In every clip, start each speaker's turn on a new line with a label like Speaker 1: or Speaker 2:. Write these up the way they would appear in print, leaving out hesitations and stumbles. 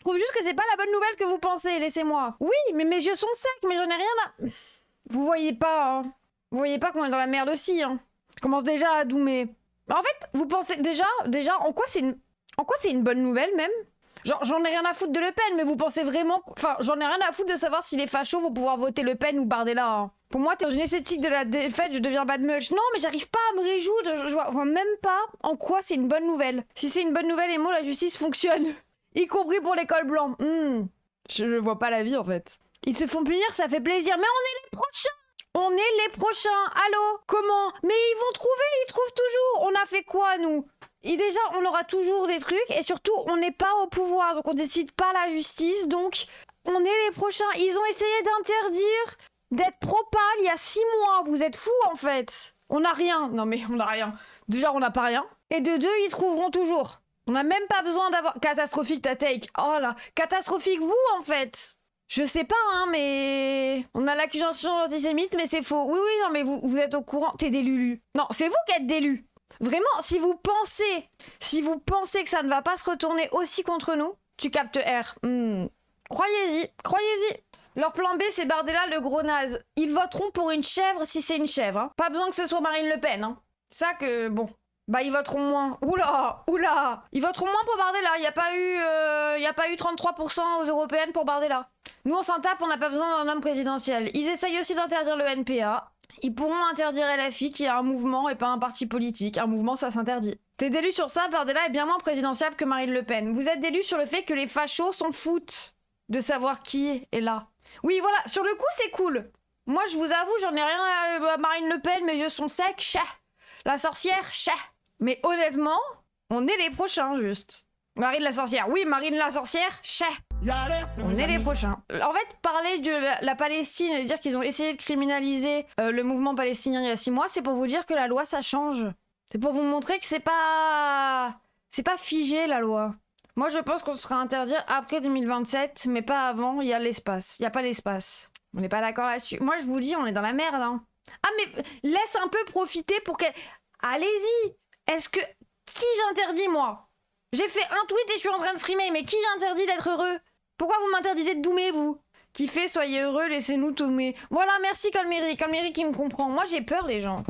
Speaker 1: trouve juste que c'est pas la bonne nouvelle que vous pensez, laissez-moi. Oui, mais mes yeux sont secs, mais j'en ai rien à... Vous voyez pas, hein. Vous voyez pas qu'on est dans la merde aussi, hein. Je commence déjà à doumer. En fait, vous pensez déjà, en quoi c'est une bonne nouvelle même? Genre, j'en ai rien à foutre de Le Pen, mais vous pensez vraiment... Enfin, j'en ai rien à foutre de savoir si les fachos vont pouvoir voter Le Pen ou Bardella, hein. Pour moi, t'es dans une esthétique de la défaite, je deviens bad mulch. Non, mais j'arrive pas à me réjouir, je vois même pas en quoi c'est une bonne nouvelle. Si c'est une bonne nouvelle, Emo, la justice fonctionne. Y compris pour l'école blanc. Je vois pas la vie, en fait. Ils se font punir, ça fait plaisir. Mais on est les prochains! On est les prochains. Allô? Comment? Mais ils vont trouver, ils trouvent toujours. On a fait quoi, nous? Et déjà, on aura toujours des trucs. Et surtout, on n'est pas au pouvoir. Donc, on décide pas la justice. Donc, on est les prochains. Ils ont essayé d'interdire d'être propal il y a 6 mois. Vous êtes fous, en fait. On n'a rien. Non, mais on n'a rien. Déjà, on n'a pas rien. Et de deux, ils trouveront toujours. On n'a même pas besoin d'avoir... Catastrophique, ta take. Oh là. Catastrophique, vous, en fait. Je sais pas, hein, mais... On a l'accusation d'antisémite, mais c'est faux. Oui, non, mais vous êtes au courant. T'es des Lulu. Non, c'est vous qui êtes des Lulu. Vraiment, si vous pensez que ça ne va pas se retourner aussi contre nous, tu captes R. Croyez-y. Leur plan B, c'est Bardella, le gros naze. Ils voteront pour une chèvre si c'est une chèvre. Hein. Pas besoin que ce soit Marine Le Pen. Hein. Ça que, bon... Bah, ils voteront moins. Oula. Ils voteront moins pour Bardella. Il n'y a pas eu 33% aux européennes pour Bardella. Nous, on s'en tape, on n'a pas besoin d'un homme présidentiel. Ils essayent aussi d'interdire le NPA. Ils pourront interdire LFI, qui est un mouvement et pas un parti politique. Un mouvement, ça s'interdit. T'es d'élu sur ça, Bardella est bien moins présidentiable que Marine Le Pen. Vous êtes d'élu sur le fait que les fachos s'en foutent de savoir qui est là. Oui, voilà, sur le coup, c'est cool. Moi, je vous avoue, j'en ai rien à Marine Le Pen, mes yeux sont secs, chat. La sorcière, chat. Mais honnêtement, on est les prochains, juste. Marine la sorcière. Oui, Marine la sorcière, chat. On est les prochains. En fait, parler de la Palestine et dire qu'ils ont essayé de criminaliser le mouvement palestinien il y a 6 mois, c'est pour vous dire que la loi, ça change. C'est pour vous montrer que c'est pas figé, la loi. Moi, je pense qu'on sera interdit après 2027, mais pas avant, il y a l'espace. Il n'y a pas l'espace. On n'est pas d'accord là-dessus. Moi, je vous dis, on est dans la merde, hein. Ah, mais laisse un peu profiter pour qu'elle... Allez-y. Est-ce que... Qui j'interdis, moi? J'ai fait un tweet et je suis en train de streamer, mais qui j'interdis d'être heureux? Pourquoi vous m'interdisez de doumer, vous? Kiffez, soyez heureux, laissez-nous doumer. Voilà, merci Colméry qui me comprend. Moi, j'ai peur, les gens.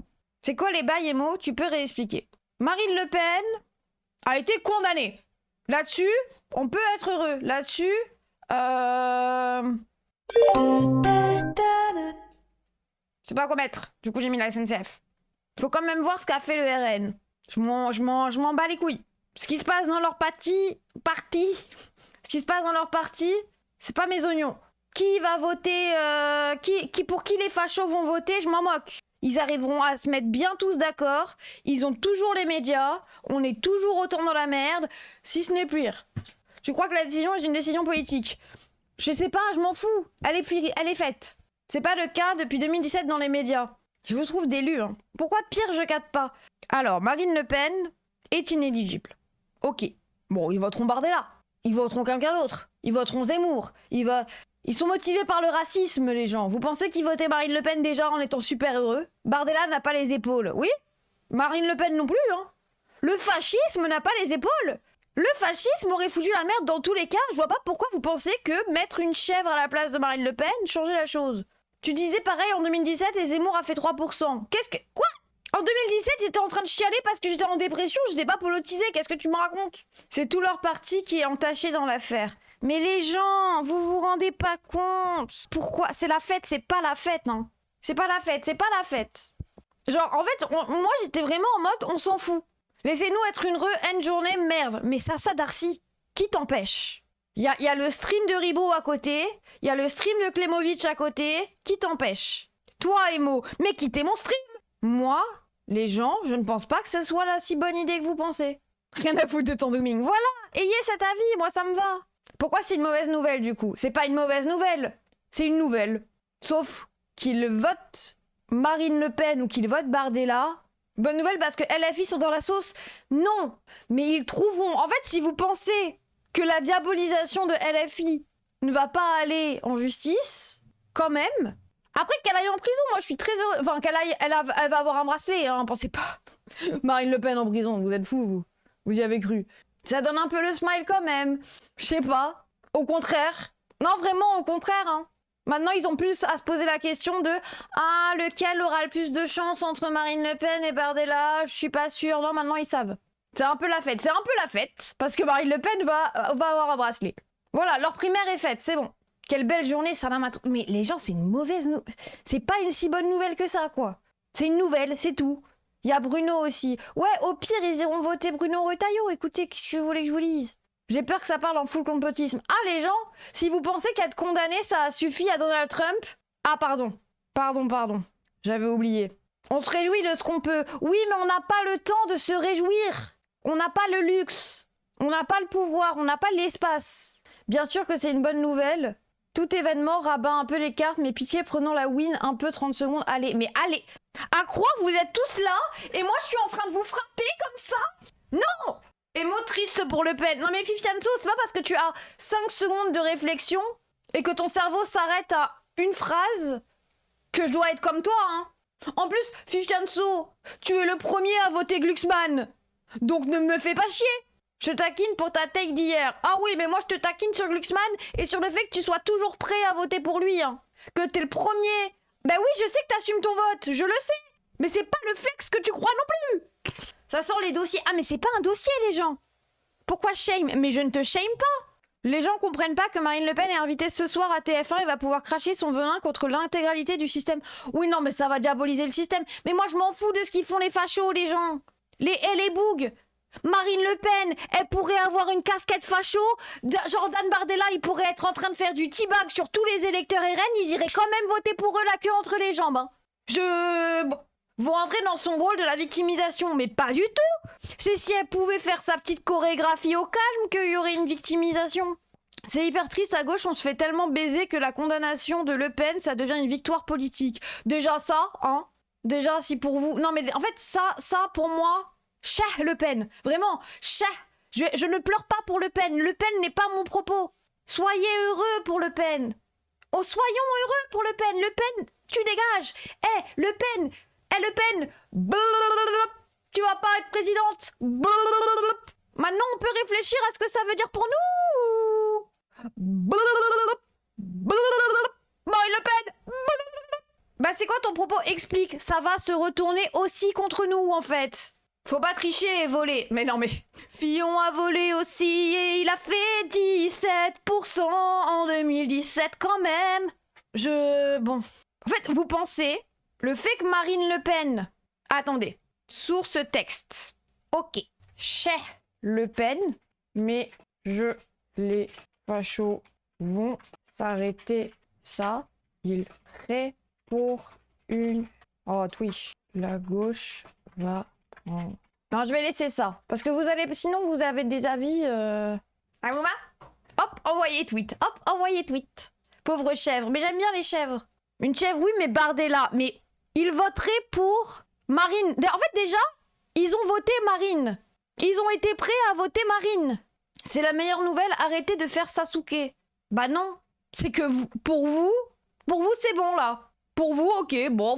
Speaker 1: C'est quoi les bails et mots? Tu peux réexpliquer. Marine Le Pen a été condamnée. Là-dessus, on peut être heureux. Là-dessus, je sais pas quoi mettre. Du coup, j'ai mis la SNCF. Faut quand même voir ce qu'a fait le RN. Je m'en bats les couilles. Ce qui se passe dans leur parti, c'est pas mes oignons. Qui va voter, pour qui les fachos vont voter, je m'en moque. Ils arriveront à se mettre bien tous d'accord. Ils ont toujours les médias. On est toujours autant dans la merde, si ce n'est pire. Tu crois que la décision est une décision politique? Je sais pas, je m'en fous. Elle est faite. C'est pas le cas depuis 2017 dans les médias. Je vous trouve d'élu, hein. Pourquoi pire je capte pas? Alors, Marine Le Pen est inéligible. Ok. Bon, ils voteront Bardella. Ils voteront quelqu'un d'autre. Ils voteront Zemmour. Ils sont motivés par le racisme, les gens. Vous pensez qu'ils votaient Marine Le Pen déjà en étant super heureux? Bardella n'a pas les épaules. Oui? Marine Le Pen non plus, hein. Le fascisme n'a pas les épaules. Le fascisme aurait foutu la merde dans tous les cas. Je vois pas pourquoi vous pensez que mettre une chèvre à la place de Marine Le Pen changeait la chose. Tu disais pareil en 2017 et Zemmour a fait 3%. Quoi? En 2017, j'étais en train de chialer parce que j'étais en dépression, j'étais pas politisée, qu'est-ce que tu me racontes? C'est tout leur parti qui est entaché dans l'affaire. Mais les gens, vous vous rendez pas compte? Pourquoi? C'est la fête, c'est pas la fête, hein. C'est pas la fête. Genre, en fait, moi j'étais vraiment en mode, on s'en fout. Laissez-nous être une journée, merde. Mais ça, Darcy, qui t'empêche? Il y a le stream de Ribot à côté, il y a le stream de Klemovic à côté, qui t'empêche? Toi, Emo, mais quittez mon stream! Moi, les gens, je ne pense pas que ce soit la si bonne idée que vous pensez. Rien à foutre de ton dooming. Voilà, ayez cet avis, moi ça me va. Pourquoi c'est une mauvaise nouvelle du coup? C'est pas une mauvaise nouvelle, c'est une nouvelle. Sauf qu'ils votent Marine Le Pen ou qu'ils votent Bardella. Bonne nouvelle parce que LFI sont dans la sauce. Non, mais ils trouveront. En fait, si vous pensez que la diabolisation de LFI ne va pas aller en justice, quand même... Après qu'elle aille en prison, moi je suis très heureux. Enfin, elle va avoir un bracelet, hein, pensez pas. Marine Le Pen en prison, vous êtes fous, vous y avez cru. Ça donne un peu le smile quand même. Je sais pas. Au contraire. Non, vraiment, au contraire. Hein. Maintenant, ils ont plus à se poser la question de « Ah, lequel aura le plus de chance entre Marine Le Pen et Bardella? Je suis pas sûre. » Non, maintenant, ils savent. C'est un peu la fête. C'est un peu la fête. Parce que Marine Le Pen va avoir un bracelet. Voilà, leur primaire est faite. C'est bon. Quelle belle journée, Salam à tout. Mais les gens, c'est une mauvaise... C'est pas une si bonne nouvelle que ça, quoi. C'est une nouvelle, c'est tout. Il y a Bruno aussi. Ouais, au pire, ils iront voter Bruno Retailleau. Écoutez, qu'est-ce que vous voulez que je vous dise? J'ai peur que ça parle en full complotisme. Ah, les gens, si vous pensez qu'être condamné, ça a suffi à Donald Trump... Ah, pardon. Pardon. J'avais oublié. On se réjouit de ce qu'on peut. Oui, mais on n'a pas le temps de se réjouir. On n'a pas le luxe. On n'a pas le pouvoir. On n'a pas l'espace. Bien sûr que c'est une bonne nouvelle. Tout événement rabat un peu les cartes, mais pitié, prenons la win un peu 30 secondes. Allez, mais allez. À croire que vous êtes tous là, et moi je suis en train de vous frapper comme ça? Non! Et mot triste pour Le Pen. Non mais Fifianso, c'est pas parce que tu as 5 secondes de réflexion et que ton cerveau s'arrête à une phrase que je dois être comme toi, hein. En plus, Fifianso, tu es le premier à voter Glucksmann. Donc ne me fais pas chier. Je taquine pour ta take d'hier. Ah oui, mais moi je te taquine sur Glucksmann et sur le fait que tu sois toujours prêt à voter pour lui, hein. Que t'es le premier. Ben oui, je sais que t'assumes ton vote, je le sais. Mais c'est pas le flex que tu crois non plus. Ça sort les dossiers. Ah mais c'est pas un dossier, les gens. Pourquoi shame? Mais je ne te shame pas. Les gens comprennent pas que Marine Le Pen est invitée ce soir à TF1 et va pouvoir cracher son venin contre l'intégralité du système. Oui, non, mais ça va diaboliser le système. Mais moi, je m'en fous de ce qu'ils font les fachos, les gens. Les bougs. Marine Le Pen, elle pourrait avoir une casquette facho. Jordan Bardella, il pourrait être en train de faire du teabag sur tous les électeurs RN. Ils iraient quand même voter pour eux la queue entre les jambes. Hein. Bon. Vous rentrez dans son rôle de la victimisation, mais pas du tout. C'est si elle pouvait faire sa petite chorégraphie au calme qu'il y aurait une victimisation. C'est hyper triste, à gauche on se fait tellement baiser que la condamnation de Le Pen, ça devient une victoire politique. Déjà ça, hein. Déjà si pour vous... Non mais en fait ça pour moi, chah Le Pen. Vraiment, chah. Je ne pleure pas pour Le Pen. Le Pen n'est pas mon propos. Soyez heureux pour Le Pen. Oh, soyons heureux pour Le Pen. Le Pen, tu dégages. Le Pen... Le Pen, tu vas pas être présidente. Maintenant, on peut réfléchir à ce que ça veut dire pour nous. Marine Le Pen. Bah, c'est quoi ton propos? Explique. Ça va se retourner aussi contre nous, en fait. Faut pas tricher et voler. Mais non, mais... Fillon a volé aussi et il a fait 17% en 2017 quand même. Bon. En fait, vous pensez... Le fait que Marine Le Pen... Attendez. Source texte. Ok. Chez Le Pen, mais les fachos vont s'arrêter ça. Il serait pour une... Oh, Twitch. La gauche va prendre... Non, je vais laisser ça. Parce que vous allez... Sinon, vous avez des avis... Amouma? Hop, envoyez tweet. Hop, envoyez tweet. Pauvre chèvre. Mais j'aime bien les chèvres. Une chèvre, oui, mais Bardella. Mais... Ils voteraient pour Marine. En fait, déjà, ils ont voté Marine. Ils ont été prêts à voter Marine. C'est la meilleure nouvelle, arrêtez de faire Sasuke. Bah non, c'est que pour vous, c'est bon, là. Pour vous, ok, bon.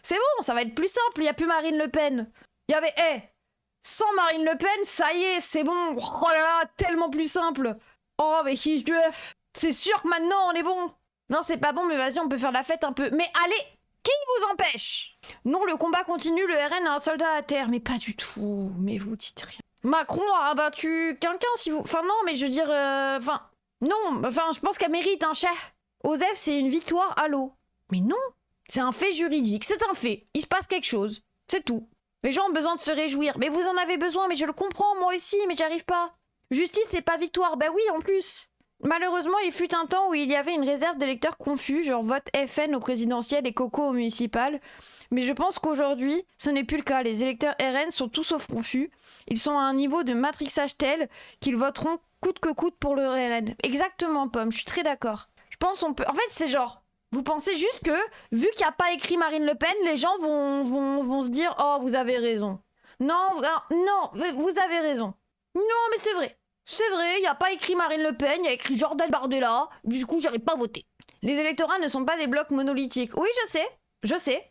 Speaker 1: C'est bon, ça va être plus simple, il n'y a plus Marine Le Pen. Il y avait, sans Marine Le Pen, ça y est, c'est bon. Oh là là, tellement plus simple. Oh, mais c'est sûr que maintenant, on est bon. Non, c'est pas bon, mais vas-y, on peut faire la fête un peu. Mais allez... Qui vous empêche? Non, le combat continue, le RN a un soldat à terre. Mais pas du tout, mais vous dites rien. Macron a abattu quelqu'un si vous... Enfin non, mais je veux dire... je pense qu'elle mérite un chef. Osef, c'est une victoire à l'eau. Mais non, c'est un fait juridique, c'est un fait. Il se passe quelque chose, c'est tout. Les gens ont besoin de se réjouir. Mais vous en avez besoin, mais je le comprends, moi aussi, mais j'y arrive pas. Justice, c'est pas victoire, bah oui, en plus. Malheureusement, il fut un temps où il y avait une réserve d'électeurs confus, genre vote FN au présidentiel et Coco au municipal. Mais je pense qu'aujourd'hui, ce n'est plus le cas. Les électeurs RN sont tous sauf confus. Ils sont à un niveau de matrixage tel qu'ils voteront coûte que coûte pour le RN. Exactement, Pomme, je suis très d'accord. Je pense on peut... En fait, c'est genre... Vous pensez juste que, vu qu'il n'y a pas écrit Marine Le Pen, les gens vont se dire « Oh, vous avez raison. » Non, vous avez raison. Non, mais c'est vrai. C'est vrai, il n'y a pas écrit Marine Le Pen, il y a écrit Jordan Bardella, du coup j'aurais pas voté. Les électorats ne sont pas des blocs monolithiques. Oui, je sais.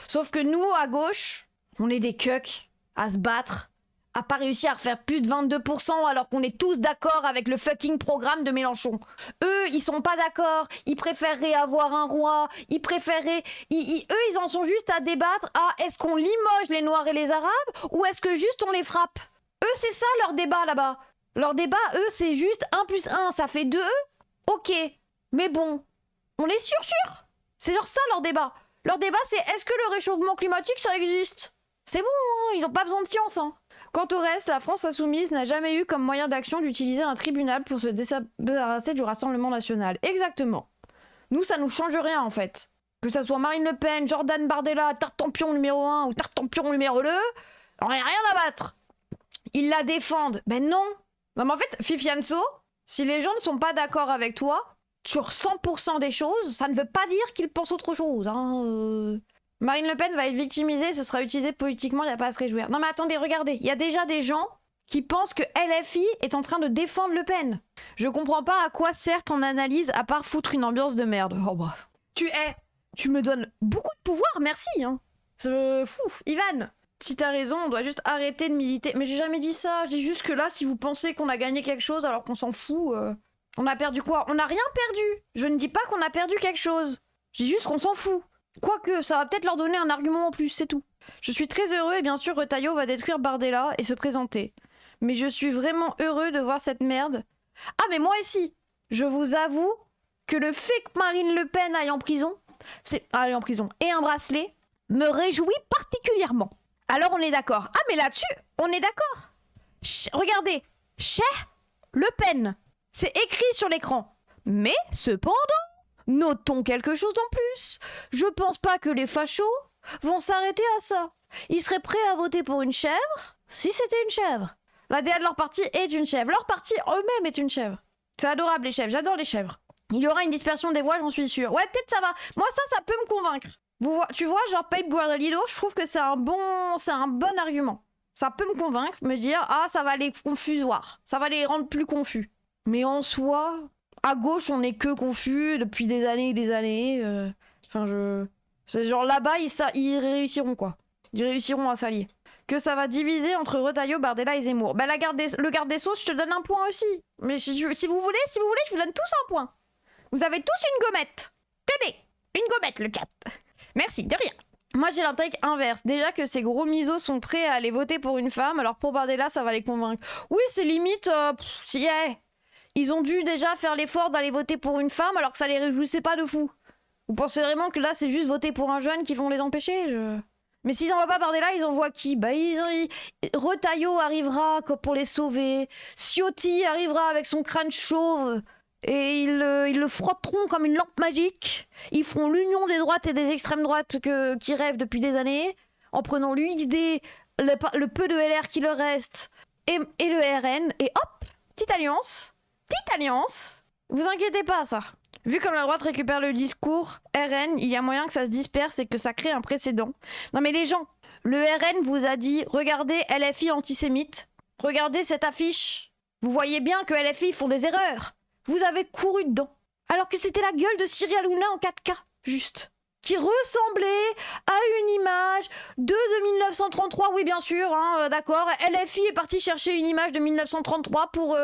Speaker 1: Sauf que nous, à gauche, on est des cucks à se battre, a pas réussi à refaire plus de 22% alors qu'on est tous d'accord avec le fucking programme de Mélenchon. Eux, ils sont pas d'accord, ils préféreraient avoir un roi, ils préféreraient... eux, ils en sont juste à débattre, est-ce qu'on limoge les Noirs et les Arabes ou est-ce que juste on les frappe? Eux, c'est ça leur débat là-bas. Leur débat, eux, c'est juste 1 plus 1, ça fait 2. Ok, mais bon, on est sûr. C'est genre ça leur débat. Leur débat, c'est est-ce que le réchauffement climatique, ça existe? C'est bon, hein, ils n'ont pas besoin de science. Hein. Quant au reste, la France insoumise n'a jamais eu comme moyen d'action d'utiliser un tribunal pour se débarrasser du Rassemblement national. Exactement. Nous, ça nous change rien, en fait. Que ça soit Marine Le Pen, Jordan Bardella, Tartampion numéro 1 ou Tartampion numéro 2, on n'a rien à battre. Ils la défendent. Ben non. Non, mais en fait, Fifianso, si les gens ne sont pas d'accord avec toi, sur 100% des choses, ça ne veut pas dire qu'ils pensent autre chose. Hein. Marine Le Pen va être victimisée, ce sera utilisé politiquement, il n'y a pas à se réjouir. Non mais attendez, regardez, il y a déjà des gens qui pensent que LFI est en train de défendre Le Pen. Je comprends pas à quoi sert ton analyse à part foutre une ambiance de merde. Oh bah. Tu me donnes beaucoup de pouvoir, merci. Hein. Ivan, si t'as raison, on doit juste arrêter de militer. Mais j'ai jamais dit ça, je dis juste que là, si vous pensez qu'on a gagné quelque chose alors qu'on s'en fout... On a perdu quoi? On n'a rien perdu. Je ne dis pas qu'on a perdu quelque chose. Je dis juste qu'on s'en fout. Quoique, ça va peut-être leur donner un argument en plus, c'est tout. Je suis très heureux et bien sûr Retailleau va détruire Bardella et se présenter. Mais je suis vraiment heureux de voir cette merde. Ah mais moi aussi. Je vous avoue que le fait que Marine Le Pen aille en prison, et un bracelet, me réjouit particulièrement. Alors on est d'accord. Ah mais là-dessus, on est d'accord. Regardez. Le Pen. C'est écrit sur l'écran. Mais, cependant, notons quelque chose en plus. Je pense pas que les fachos vont s'arrêter à ça. Ils seraient prêts à voter pour une chèvre si c'était une chèvre. La DA de leur parti est une chèvre. Leur parti eux-mêmes est une chèvre. C'est adorable les chèvres, j'adore les chèvres. Il y aura une dispersion des voix, j'en suis sûre. Ouais, peut-être ça va. Moi ça peut me convaincre. Tu vois, genre Pep Guardiola, je trouve que c'est un bon argument. Ça peut me convaincre, me dire, ça va les confusoir. Ça va les rendre plus confus. Mais en soi, à gauche, on est que confus depuis des années et des années. C'est genre là-bas, ils réussiront quoi. Ils réussiront à s'allier. Que ça va diviser entre Retailleau, Bardella et Zemmour. Bah, le garde des Sceaux, je te donne un point aussi. Mais si vous voulez, je vous donne tous un point. Vous avez tous une gommette. Tenez, une gommette, le chat. Merci, de rien. Moi, j'ai l'intake inverse. Déjà que ces gros misos sont prêts à aller voter pour une femme, alors pour Bardella, ça va les convaincre. Oui, c'est limite... Ils ont dû déjà faire l'effort d'aller voter pour une femme alors que ça les réjouissait pas de fou. Vous pensez vraiment que là c'est juste voter pour un jeune qui vont les empêcher Mais s'ils envoient pas Bardella, ils envoient qui? Retailleau arrivera pour les sauver. Ciotti arrivera avec son crâne chauve. Et ils le frotteront comme une lampe magique. Ils feront l'union des droites et des extrêmes droites qui rêvent depuis des années. En prenant l'UID, le peu de LR qui leur reste, et le RN. Et hop, petite alliance. Vous inquiétez pas, ça. Vu comme la droite récupère le discours RN, il y a moyen que ça se disperse et que ça crée un précédent. Non mais les gens, le RN vous a dit, regardez LFI antisémite, regardez cette affiche. Vous voyez bien que LFI font des erreurs. Vous avez couru dedans. Alors que c'était la gueule de Cyril Hanouna en 4K, juste. Qui ressemblait à une image de 1933, oui bien sûr, hein, d'accord. LFI est parti chercher une image de 1933 pour...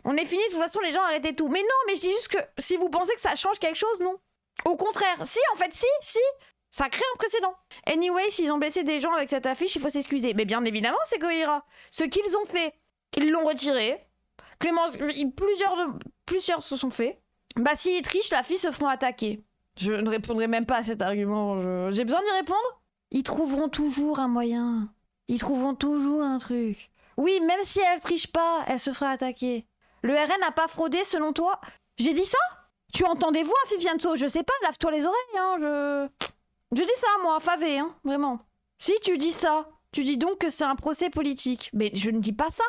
Speaker 1: On est fini, de toute façon les gens arrêtez tout. Mais non, mais je dis juste que si vous pensez que ça change quelque chose, non. Au contraire, si, ça crée un précédent. Anyway, s'ils ont blessé des gens avec cette affiche, il faut s'excuser. Mais bien évidemment, c'est Goïra. Ce qu'ils ont fait, ils l'ont retiré. Plusieurs se sont fait. Bah s'ils trichent, la fille se feront attaquer. Je ne répondrai même pas à cet argument. J'ai besoin d'y répondre? Ils trouveront toujours un moyen. Ils trouveront toujours un truc. Oui, même si elle triche pas, elle se fera attaquer. Le RN n'a pas fraudé selon toi? J'ai dit ça? Tu entends des voix, Fifianso? Je sais pas, lave-toi les oreilles, hein, Je dis ça, moi, favé, hein, vraiment. Si tu dis ça, tu dis donc que c'est un procès politique. Mais je ne dis pas ça.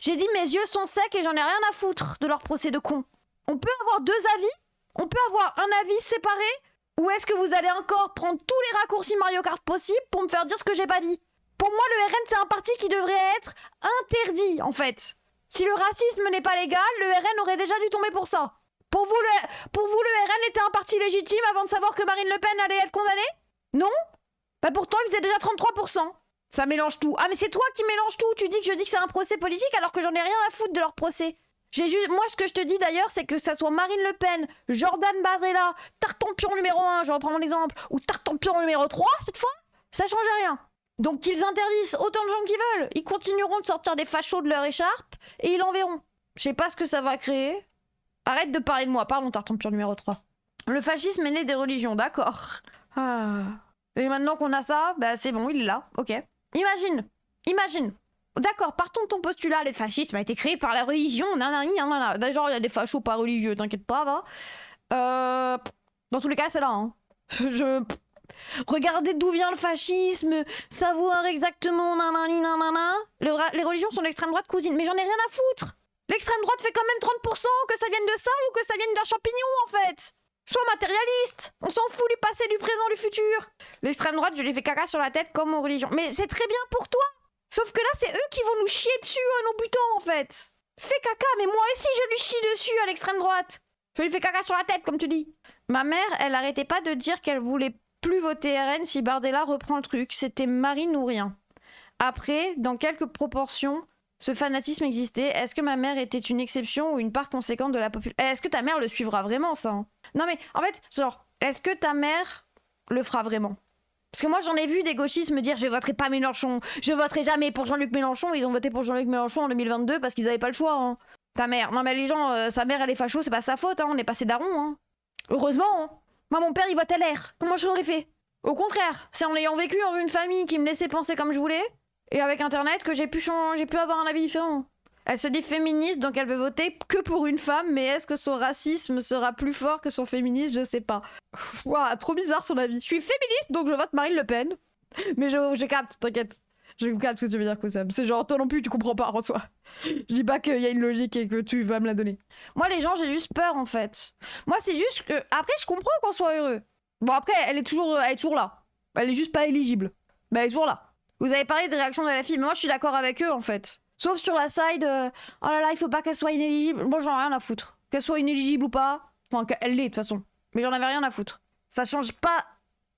Speaker 1: J'ai dit mes yeux sont secs et j'en ai rien à foutre de leur procès de con. On peut avoir deux avis? On peut avoir un avis séparé? Ou est-ce que vous allez encore prendre tous les raccourcis Mario Kart possibles pour me faire dire ce que j'ai pas dit? Pour moi, le RN, c'est un parti qui devrait être interdit, en fait. Si le racisme n'est pas légal, le RN aurait déjà dû tomber pour ça. Pour vous, le RN était un parti légitime avant de savoir que Marine Le Pen allait être condamnée? Non? Bah pourtant, il faisait déjà 33%. Ça mélange tout. Ah mais c'est toi qui mélange tout. Tu dis que je dis que c'est un procès politique alors que j'en ai rien à foutre de leur procès. Moi, ce que je te dis d'ailleurs, c'est que ça soit Marine Le Pen, Jordan Bardella, Tartampion numéro 1, je reprends mon exemple, ou Tartampion numéro 3, cette fois, ça change rien. Donc qu'ils interdisent autant de gens qu'ils veulent. Ils continueront de sortir des fachos de leur écharpe et ils l'enverront. Je sais pas ce que ça va créer. Arrête de parler de moi, pardon, Tartampion numéro 3. Le fascisme est né des religions, d'accord. Ah. Et maintenant qu'on a ça, bah c'est bon, il est là, ok. Imagine. D'accord, partons de ton postulat, le fascisme a été créé par la religion, nanana. D'ailleurs, il y a des fachos pas religieux, t'inquiète pas, va. Dans tous les cas, c'est là, hein. Regardez d'où vient le fascisme, savoir exactement, nanana. Les religions sont l'extrême droite cousine, mais j'en ai rien à foutre. L'extrême droite fait quand même 30%, que ça vienne de ça ou que ça vienne d'un champignon, en fait. Sois matérialiste. On s'en fout du passé, du présent, du futur. L'extrême droite, je les fais caca sur la tête comme aux religions. Mais c'est très bien pour toi. Sauf que là, c'est eux qui vont nous chier dessus à nos butants, en fait. Fais caca, mais moi aussi, je lui chie dessus à l'extrême droite. Je lui fais caca sur la tête, comme tu dis. Ma mère, elle arrêtait pas de dire qu'elle voulait plus voter RN si Bardella reprend le truc. C'était Marine ou rien. Après, dans quelques proportions, ce fanatisme existait. Est-ce que ma mère était une exception ou une part conséquente de la population? Est-ce que ta mère le suivra vraiment, ça, hein? Non mais, en fait, genre, est-ce que ta mère le fera vraiment? Parce que moi, j'en ai vu des gauchistes me dire « Je voterai pas Mélenchon, je voterai jamais pour Jean-Luc Mélenchon ». Ils ont voté pour Jean-Luc Mélenchon en 2022 parce qu'ils avaient pas le choix, hein. Ta mère. Non mais les gens, sa mère, elle est facho, c'est pas sa faute, hein. On est passé daron, hein. Heureusement, hein. Moi, mon père, il vote LR. Comment je l'aurais fait? Au contraire, c'est en ayant vécu dans une famille qui me laissait penser comme je voulais, et avec Internet, que j'ai pu avoir un avis différent. Elle se dit féministe, donc elle veut voter que pour une femme, mais est-ce que son racisme sera plus fort que son féminisme? Je sais pas. Ouah, trop bizarre son avis. Je suis féministe, donc je vote Marine Le Pen. Mais je capte, t'inquiète. Je capte ce que tu veux dire, Koussam. C'est genre, toi non plus, tu comprends pas en soi. Je dis pas qu'il y a une logique et que tu vas me la donner. Moi, les gens, j'ai juste peur, en fait. Moi, c'est juste que... Après, je comprends qu'on soit heureux. Bon, après, elle est toujours là. Elle est juste pas éligible. Mais elle est toujours là. Vous avez parlé des réactions de la fille, mais moi, je suis d'accord avec eux, en fait. Sauf sur la side, oh là là, il faut pas qu'elle soit inéligible. Moi, j'en ai rien à foutre. Qu'elle soit inéligible ou pas. Enfin, qu'elle l'est, de toute façon. Mais j'en avais rien à foutre. Ça change pas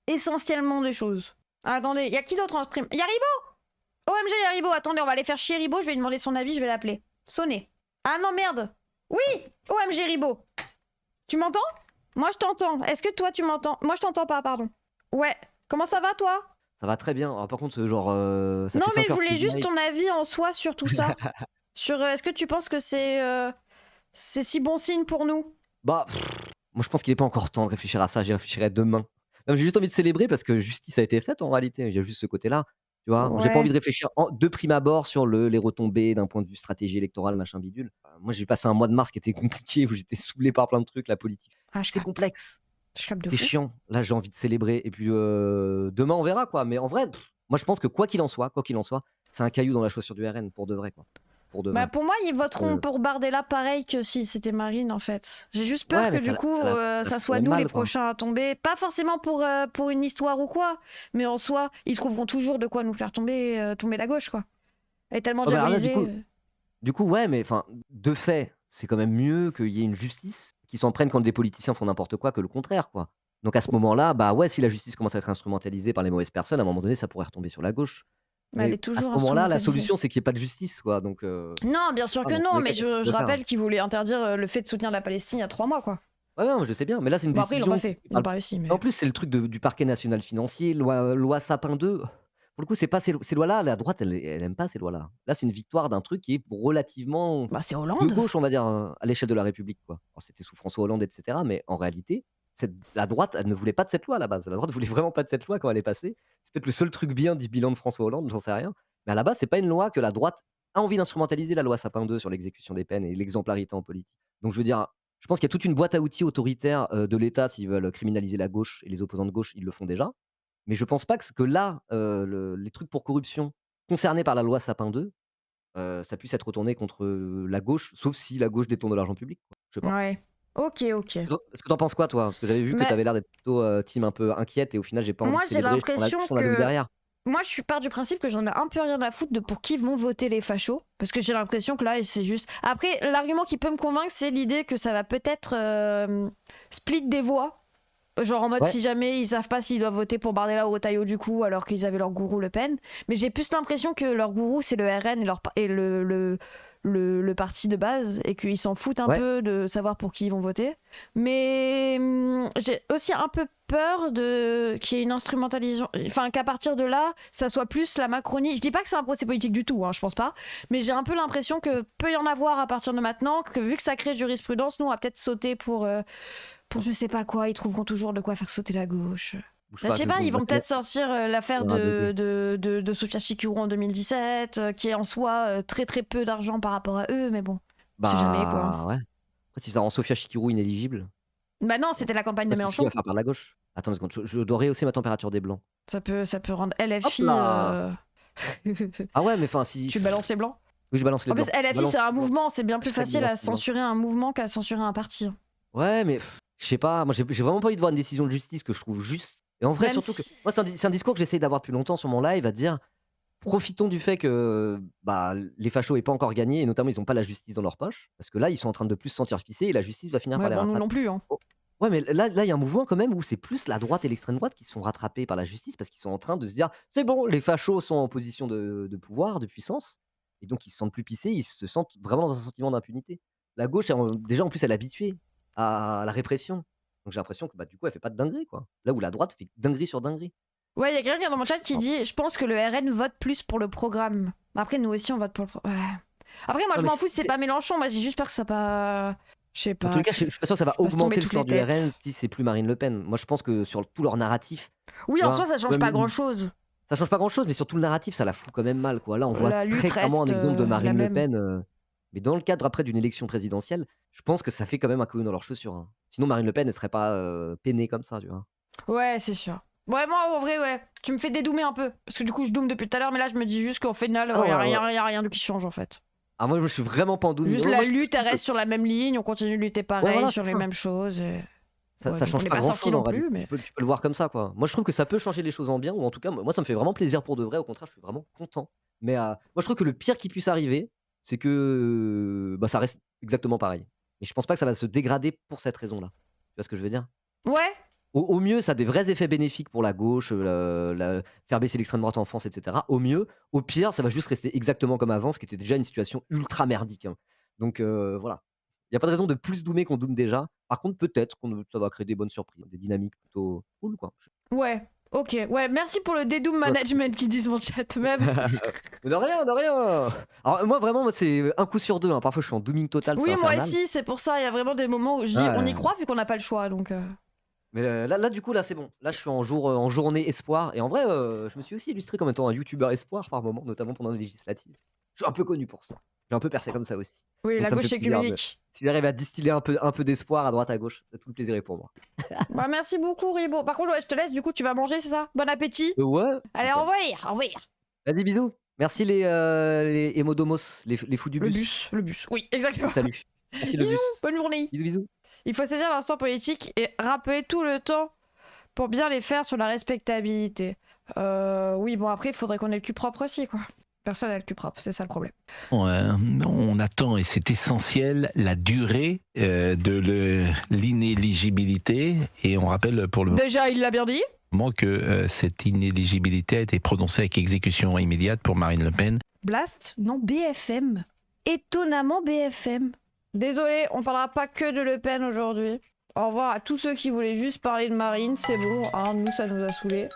Speaker 1: essentiellement des choses. Attendez, y a qui d'autre en stream? Y a Ribo! OMG, y a Ribo. Attendez, on va aller faire chier Ribo. Je vais lui demander son avis, je vais l'appeler. Sonner. Ah non, merde. Oui! OMG, Ribo. Tu m'entends? Moi, je t'entends. Est-ce que toi, tu m'entends? Moi, je t'entends pas, pardon. Ouais. Comment ça va, toi?
Speaker 2: Ça va très bien. Alors, par contre, genre, ça
Speaker 1: non,
Speaker 2: fait
Speaker 1: mais
Speaker 2: 5
Speaker 1: je
Speaker 2: heures
Speaker 1: voulais
Speaker 2: qu'il
Speaker 1: juste
Speaker 2: live.
Speaker 1: ton avis en soi sur tout ça. Sur est-ce que tu penses que c'est si bon signe pour nous?
Speaker 2: Bah, moi, je pense qu'il est pas encore temps de réfléchir à ça. J'y réfléchirai demain. Non, j'ai juste envie de célébrer parce que justice a été faite en réalité. Il y a juste ce côté-là. Tu vois, j'ai pas
Speaker 1: Ouais.
Speaker 2: envie de réfléchir de prime abord sur les retombées d'un point de vue stratégie électorale, machin bidule. Moi, j'ai passé un mois de mars qui était compliqué où j'étais saoulé par plein de trucs, la politique.
Speaker 1: Ah, je
Speaker 2: C'est
Speaker 1: capte.
Speaker 2: complexe.
Speaker 1: Je capte de
Speaker 2: C'est
Speaker 1: fou.
Speaker 2: chiant. Là, j'ai envie de célébrer. Et puis, demain, on verra quoi. Mais en vrai, moi, je pense que quoi qu'il en soit, c'est un caillou dans la chaussure du RN pour de vrai, quoi. Pour de vrai.
Speaker 1: Bah pour moi, ils voteront pour Bardella pareil que si c'était Marine en fait. J'ai juste peur
Speaker 2: Ouais,
Speaker 1: que
Speaker 2: mais
Speaker 1: du coup ça soit
Speaker 2: fait
Speaker 1: nous
Speaker 2: mal,
Speaker 1: les
Speaker 2: quoi.
Speaker 1: prochains à tomber. Pas forcément pour une histoire ou quoi, mais en soi, ils trouveront toujours de quoi nous faire tomber la gauche quoi. Elle est tellement
Speaker 2: Oh, bah, alors là,
Speaker 1: diabolisée.
Speaker 2: du coup, ouais, mais enfin, de fait, c'est quand même mieux qu'il y ait une justice qui s'en prenne quand des politiciens font n'importe quoi que le contraire, quoi. Donc à ce moment-là, bah ouais, si la justice commence à être instrumentalisée par les mauvaises personnes, à un moment donné, ça pourrait retomber sur la gauche.
Speaker 1: Mais elle
Speaker 2: Mais
Speaker 1: est
Speaker 2: à ce
Speaker 1: toujours
Speaker 2: moment-là, la
Speaker 1: instrumentalisée.
Speaker 2: solution, c'est qu'il n'y ait pas de justice, quoi. Donc,
Speaker 1: Non, bien sûr que
Speaker 2: dans tous
Speaker 1: non,
Speaker 2: les
Speaker 1: mais
Speaker 2: cas, qu'est-ce que tu
Speaker 1: je
Speaker 2: veux faire?
Speaker 1: rappelle qu'ils voulaient interdire le fait de soutenir la Palestine il y a 3 mois quoi.
Speaker 2: Ouais, ouais, je le sais bien, mais là, c'est une
Speaker 1: Bon après ils l'ont
Speaker 2: décision.
Speaker 1: pas fait, ils ont pas réussi. Mais...
Speaker 2: En plus, c'est le truc du parquet national financier, loi Sapin 2. Pour le coup, c'est pas ces lois-là, la droite, elle aime pas ces lois-là. Là, c'est une victoire d'un truc qui est relativement
Speaker 1: Bah c'est
Speaker 2: de
Speaker 1: Hollande.
Speaker 2: gauche, on va dire, à l'échelle de la République, quoi. Alors, c'était sous François Hollande, etc. Mais en réalité, la droite, elle ne voulait pas de cette loi à la base. La droite voulait vraiment pas de cette loi quand elle est passée. C'est peut-être le seul truc bien du bilan de François Hollande, j'en sais rien. Mais à la base, c'est pas une loi que la droite a envie d'instrumentaliser, la loi Sapin 2 sur l'exécution des peines et l'exemplarité en politique. Donc je veux dire, je pense qu'il y a toute une boîte à outils autoritaire de l'État s'ils veulent criminaliser la gauche et les opposants de gauche, ils le font déjà. Mais je pense pas que là, les trucs pour corruption concernés par la loi Sapin 2, ça puisse être retourné contre la gauche, sauf si la gauche détourne de l'argent public, quoi. Je sais pas.
Speaker 1: Ouais. Ok.
Speaker 2: Est-ce que t'en penses quoi, toi? Parce que j'avais vu que
Speaker 1: Mais
Speaker 2: t'avais l'air d'être plutôt team un peu inquiète et au final, j'ai pas envie
Speaker 1: moi
Speaker 2: de
Speaker 1: j'ai
Speaker 2: célébrer. Je
Speaker 1: l'impression
Speaker 2: sens la douille
Speaker 1: que
Speaker 2: derrière.
Speaker 1: moi, je suis part du principe que j'en ai un peu rien à foutre de pour qui vont voter les fachos. Parce que j'ai l'impression que là, c'est juste... Après, l'argument qui peut me convaincre, c'est l'idée que ça va peut-être split des voix. Genre en mode
Speaker 2: Ouais.
Speaker 1: si jamais ils savent pas s'ils doivent voter pour Bardella ou Retailleau du coup, alors qu'ils avaient leur gourou Le Pen. Mais j'ai plus l'impression que leur gourou c'est le RN et le parti de base et qu'ils s'en foutent un
Speaker 2: Ouais.
Speaker 1: peu de savoir pour qui ils vont voter. Mais j'ai aussi un peu peur qu'il y ait une instrumentalisation, enfin qu'à partir de là, ça soit plus la Macronie. Je dis pas que c'est un procès politique du tout, hein, je pense pas. Mais j'ai un peu l'impression que peut y en avoir à partir de maintenant, que vu que ça crée jurisprudence, nous on va peut-être sauter pour je sais pas quoi, ils trouveront toujours de quoi faire sauter la gauche.
Speaker 2: Bouge
Speaker 1: Je sais pas, ils vont
Speaker 2: va
Speaker 1: peut-être sortir l'affaire
Speaker 2: il y aura un
Speaker 1: de Sofia Chikirou en 2017, qui est en soi très très peu d'argent par rapport à eux, mais bon, on sait jamais quoi.
Speaker 2: Bah, ouais. Après, si ça rend Sofia Chikirou inéligible,
Speaker 1: Bah non, c'était la campagne de
Speaker 2: bah, c'est ce qu'il
Speaker 1: Mélenchon.
Speaker 2: va faire par la gauche. Attends une seconde, je dois rehausser ma température des blancs.
Speaker 1: Ça peut rendre
Speaker 2: Hop
Speaker 1: LFI.
Speaker 2: là! Ah ouais, mais enfin, si.
Speaker 1: Tu balances les blancs.
Speaker 2: Oui, je balance les
Speaker 1: En plus,
Speaker 2: blancs.
Speaker 1: LFI
Speaker 2: Balance
Speaker 1: c'est un
Speaker 2: les blancs.
Speaker 1: mouvement, c'est bien plus
Speaker 2: Hashtag
Speaker 1: facile à
Speaker 2: balance les blancs.
Speaker 1: censurer un mouvement qu'à censurer un parti.
Speaker 2: Ouais, mais je sais pas, moi j'ai vraiment pas envie de voir une décision de justice que je trouve juste. Et en vrai,
Speaker 1: Même
Speaker 2: surtout que.
Speaker 1: si.
Speaker 2: Moi, c'est un discours que j'essaye d'avoir depuis longtemps sur mon live, à dire profitons du fait que bah, les fachos aient pas encore gagné, et notamment ils ont pas la justice dans leur poche, parce que là, ils sont en train de plus se sentir pisser et la justice va finir
Speaker 1: Ouais,
Speaker 2: par les
Speaker 1: bon, nous
Speaker 2: rattraper.
Speaker 1: non plus. Hein.
Speaker 2: Oh, ouais, mais là, il y a un mouvement quand même où c'est plus la droite et l'extrême droite qui sont rattrapés par la justice parce qu'ils sont en train de se dire c'est bon, les fachos sont en position de pouvoir, de puissance, et donc ils se sentent plus pissés, ils se sentent vraiment dans un sentiment d'impunité. La gauche, déjà en plus, elle est habituée à la répression. Donc j'ai l'impression que bah, du coup, elle fait pas de dinguerie, quoi. Là où la droite fait dinguerie sur dinguerie.
Speaker 1: Ouais, il y a quelqu'un dans mon chat qui
Speaker 2: Oh.
Speaker 1: dit je pense que le RN vote plus pour le programme. Après, nous aussi, on vote pour le programme. Ouais. Après, moi,
Speaker 2: Non,
Speaker 1: je
Speaker 2: mais
Speaker 1: m'en fous si c'est
Speaker 2: c'est-
Speaker 1: pas Mélenchon. Moi, j'ai juste peur que ce soit pas. Je sais
Speaker 2: Dans
Speaker 1: pas.
Speaker 2: tous les cas, je suis pas sûr que ça va
Speaker 1: fasse tomber
Speaker 2: augmenter le
Speaker 1: toutes
Speaker 2: score
Speaker 1: les
Speaker 2: du RN
Speaker 1: têtes.
Speaker 2: si c'est plus Marine Le Pen. Moi, je pense que sur tout leur narratif,
Speaker 1: Oui,
Speaker 2: tu
Speaker 1: en
Speaker 2: vois,
Speaker 1: soi, ça change
Speaker 2: même
Speaker 1: pas
Speaker 2: une-
Speaker 1: grand chose.
Speaker 2: ça change pas grand-chose, mais sur tout le narratif, ça la fout quand même mal, quoi. Là, on voit
Speaker 1: La lutte
Speaker 2: très clairement un
Speaker 1: reste
Speaker 2: exemple de
Speaker 1: la
Speaker 2: Marine Le
Speaker 1: même.
Speaker 2: Pen, mais dans le cadre après d'une élection présidentielle, je pense que ça fait quand même un coup dans leurs chaussures, hein. Sinon, Marine Le Pen, elle serait pas peinée comme ça, tu vois.
Speaker 1: Ouais, c'est sûr. Ouais, moi, en vrai, ouais. Tu me fais dédoumer un peu. Parce que du coup, je doome depuis tout à l'heure, mais là, je me dis juste qu'en final,
Speaker 2: Ah
Speaker 1: y a
Speaker 2: ouais,
Speaker 1: rien,
Speaker 2: ouais.
Speaker 1: y a rien de qui change, en fait.
Speaker 2: Ah, moi, je suis vraiment pas en doute.
Speaker 1: Juste
Speaker 2: Moi,
Speaker 1: la
Speaker 2: je
Speaker 1: lutte, elle
Speaker 2: trouve que
Speaker 1: reste sur la même ligne, on continue de lutter pareil,
Speaker 2: voilà,
Speaker 1: sur
Speaker 2: c'est
Speaker 1: les
Speaker 2: ça.
Speaker 1: mêmes choses.
Speaker 2: Ça,
Speaker 1: Ouais,
Speaker 2: ça
Speaker 1: donc
Speaker 2: change
Speaker 1: on n'est
Speaker 2: pas
Speaker 1: pas sorti
Speaker 2: grand-chose en
Speaker 1: non
Speaker 2: réalité.
Speaker 1: plus, mais.
Speaker 2: Tu peux le voir comme ça, quoi. Moi, je trouve que ça peut changer les choses en bien, ou en tout cas, moi, ça me fait vraiment plaisir pour de vrai. Au contraire, je suis vraiment content. Mais moi, je trouve que le pire qui puisse arriver, c'est que bah, ça reste exactement pareil. Et je pense pas que ça va se dégrader pour cette raison-là. Tu vois ce que je veux dire?
Speaker 1: Ouais,
Speaker 2: Au mieux, ça a des vrais effets bénéfiques pour la gauche, faire baisser l'extrême droite en France, etc. Au mieux. Au pire, ça va juste rester exactement comme avant, ce qui était déjà une situation ultra merdique, hein. Donc voilà. Il n'y a pas de raison de plus doomer qu'on doom déjà. Par contre, peut-être que ça va créer des bonnes surprises, des dynamiques plutôt cool, quoi.
Speaker 1: ouais. Ok, ouais, merci pour le dédoom management qui disent mon chat même.
Speaker 2: Mais de rien, de rien. Alors moi, vraiment, c'est un coup sur deux, hein. Parfois, je suis en dooming total, c'est
Speaker 1: Oui, moi
Speaker 2: infernal.
Speaker 1: aussi, c'est pour ça, il y a vraiment des moments où
Speaker 2: Ouais.
Speaker 1: on y croit vu qu'on n'a pas le choix, donc.
Speaker 2: Mais là, du coup, là, c'est bon. Là, je suis en journée espoir. Et en vrai, je me suis aussi illustré comme étant un youtubeur espoir par moment, notamment pendant les législatives. Je suis un peu connu pour ça. J'ai un peu percé comme ça aussi.
Speaker 1: Oui,
Speaker 2: Donc
Speaker 1: la
Speaker 2: ça me
Speaker 1: gauche
Speaker 2: fait plaisir
Speaker 1: écuménique.
Speaker 2: si j'arrive à distiller un peu d'espoir à droite à gauche, tout le plaisir est pour moi.
Speaker 1: Bah, merci beaucoup, Ribo. Par contre, ouais, je te laisse, du coup, tu vas manger, c'est ça? Bon appétit.
Speaker 2: Ouais.
Speaker 1: Allez,
Speaker 2: nickel.
Speaker 1: au revoir, au revoir.
Speaker 2: Vas-y, bisous. Merci les Hémodomos, les fous du bus.
Speaker 1: Le bus. Oui, exactement.
Speaker 2: Salut. Merci le
Speaker 1: Bisous,
Speaker 2: bus.
Speaker 1: bonne journée.
Speaker 2: Bisous, bisous.
Speaker 1: Il faut saisir l'instant politique et rappeler tout le temps pour bien les faire sur la respectabilité. Oui, bon, après, il faudrait qu'on ait le cul propre aussi, quoi. Personne n'a le cul propre, c'est ça le problème.
Speaker 3: On attend, et c'est essentiel, la durée de l'inéligibilité. Et on rappelle pour le
Speaker 1: Déjà, il l'a bien dit.
Speaker 3: moment que cette inéligibilité a été prononcée avec exécution immédiate pour Marine Le Pen.
Speaker 1: Blast? Non, BFM. Étonnamment BFM. Désolé, on parlera pas que de Le Pen aujourd'hui. Au revoir à tous ceux qui voulaient juste parler de Marine, c'est bon, hein, nous ça nous a saoulés.